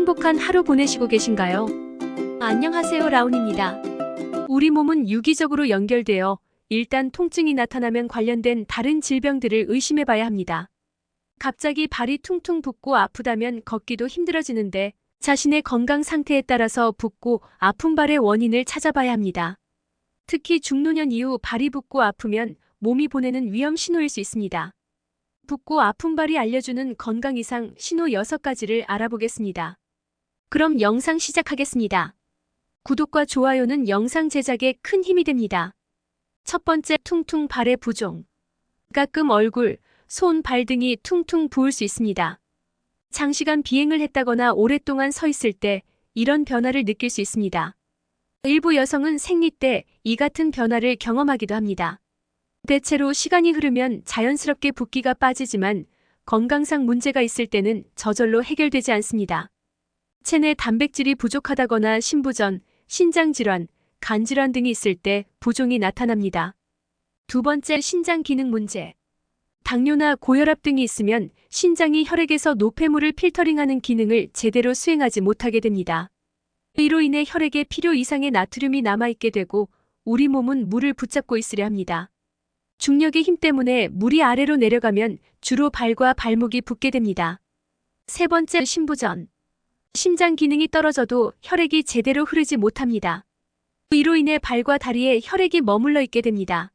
행복한 하루 보내시고 계신가요? 안녕하세요, 라온입니다. 우리 몸은 유기적으로 연결되어 일단 통증이 나타나면 관련된 다른 질병들을 의심해 봐야 합니다. 갑자기 발이 퉁퉁 붓고 아프다면 걷기도 힘들어지는데 자신의 건강 상태에 따라서 붓고 아픈 발의 원인을 찾아봐야 합니다. 특히 중노년 이후 발이 붓고 아프면 몸이 보내는 위험 신호일 수 있습니다. 붓고 아픈 발이 알려주는 건강 이상 신호 6가지를 알아보겠습니다. 그럼 영상 시작하겠습니다. 구독과 좋아요는 영상 제작에 큰 힘이 됩니다. 첫 번째, 퉁퉁 발의 부종. 가끔 얼굴, 손, 발 등이 퉁퉁 부을 수 있습니다. 장시간 비행을 했다거나 오랫동안 서 있을 때 이런 변화를 느낄 수 있습니다. 일부 여성은 생리 때 이 같은 변화를 경험하기도 합니다. 대체로 시간이 흐르면 자연스럽게 붓기가 빠지지만 건강상 문제가 있을 때는 저절로 해결되지 않습니다. 체내 단백질이 부족하다거나 신부전, 신장질환, 간질환 등이 있을 때 부종이 나타납니다. 두 번째, 신장 기능 문제. 당뇨나 고혈압 등이 있으면 신장이 혈액에서 노폐물을 필터링하는 기능을 제대로 수행하지 못하게 됩니다. 이로 인해 혈액에 필요 이상의 나트륨이 남아있게 되고 우리 몸은 물을 붙잡고 있으려 합니다. 중력의 힘 때문에 물이 아래로 내려가면 주로 발과 발목이 붓게 됩니다. 세 번째, 신부전. 심장 기능이 떨어져도 혈액이 제대로 흐르지 못합니다. 이로 인해 발과 다리에 혈액이 머물러 있게 됩니다.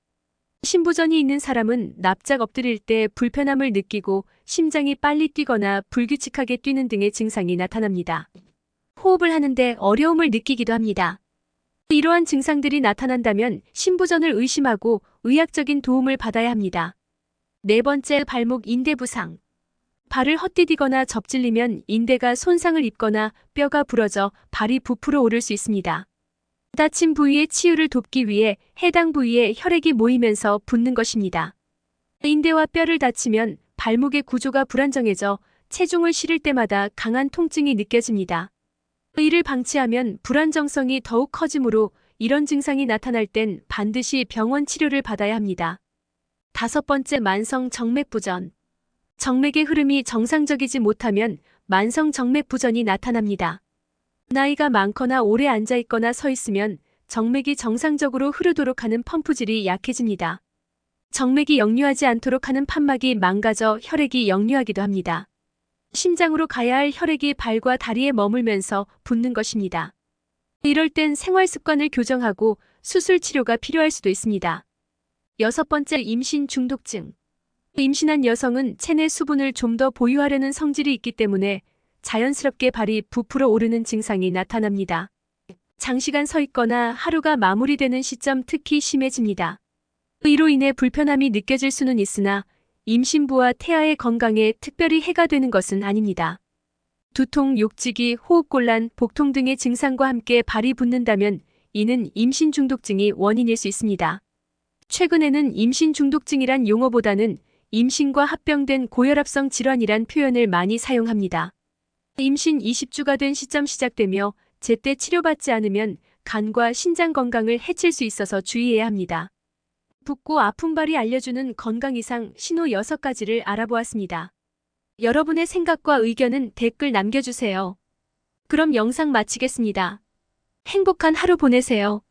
신부전이 있는 사람은 납작 엎드릴 때 불편함을 느끼고 심장이 빨리 뛰거나 불규칙하게 뛰는 등의 증상이 나타납니다. 호흡을 하는데 어려움을 느끼기도 합니다. 이러한 증상들이 나타난다면 신부전을 의심하고 의학적인 도움을 받아야 합니다. 네 번째, 발목 인대 부상. 발을 헛디디거나 접질리면 인대가 손상을 입거나 뼈가 부러져 발이 부풀어 오를 수 있습니다. 다친 부위의 치유를 돕기 위해 해당 부위에 혈액이 모이면서 붓는 것입니다. 인대와 뼈를 다치면 발목의 구조가 불안정해져 체중을 실을 때마다 강한 통증이 느껴집니다. 이를 방치하면 불안정성이 더욱 커지므로 이런 증상이 나타날 땐 반드시 병원 치료를 받아야 합니다. 다섯 번째, 만성 정맥부전. 정맥의 흐름이 정상적이지 못하면 만성 정맥부전이 나타납니다. 나이가 많거나 오래 앉아있거나 서 있으면 정맥이 정상적으로 흐르도록 하는 펌프질이 약해집니다. 정맥이 역류하지 않도록 하는 판막이 망가져 혈액이 역류하기도 합니다. 심장으로 가야 할 혈액이 발과 다리에 머물면서 붓는 것입니다. 이럴 땐 생활 습관을 교정하고 수술 치료가 필요할 수도 있습니다. 여섯 번째, 임신 중독증. 임신한 여성은 체내 수분을 좀 더 보유하려는 성질이 있기 때문에 자연스럽게 발이 부풀어 오르는 증상이 나타납니다. 장시간 서 있거나 하루가 마무리되는 시점 특히 심해집니다. 이로 인해 불편함이 느껴질 수는 있으나 임신부와 태아의 건강에 특별히 해가 되는 것은 아닙니다. 두통, 욕지기, 호흡곤란, 복통 등의 증상과 함께 발이 붓는다면 이는 임신 중독증이 원인일 수 있습니다. 최근에는 임신 중독증이란 용어보다는 임신과 합병된 고혈압성 질환이란 표현을 많이 사용합니다. 임신 20주가 된 시점 시작되며 제때 치료받지 않으면 간과 신장 건강을 해칠 수 있어서 주의해야 합니다. 붓고 아픈 발이 알려주는 건강 이상 신호 6가지를 알아보았습니다. 여러분의 생각과 의견은 댓글 남겨주세요. 그럼 영상 마치겠습니다. 행복한 하루 보내세요.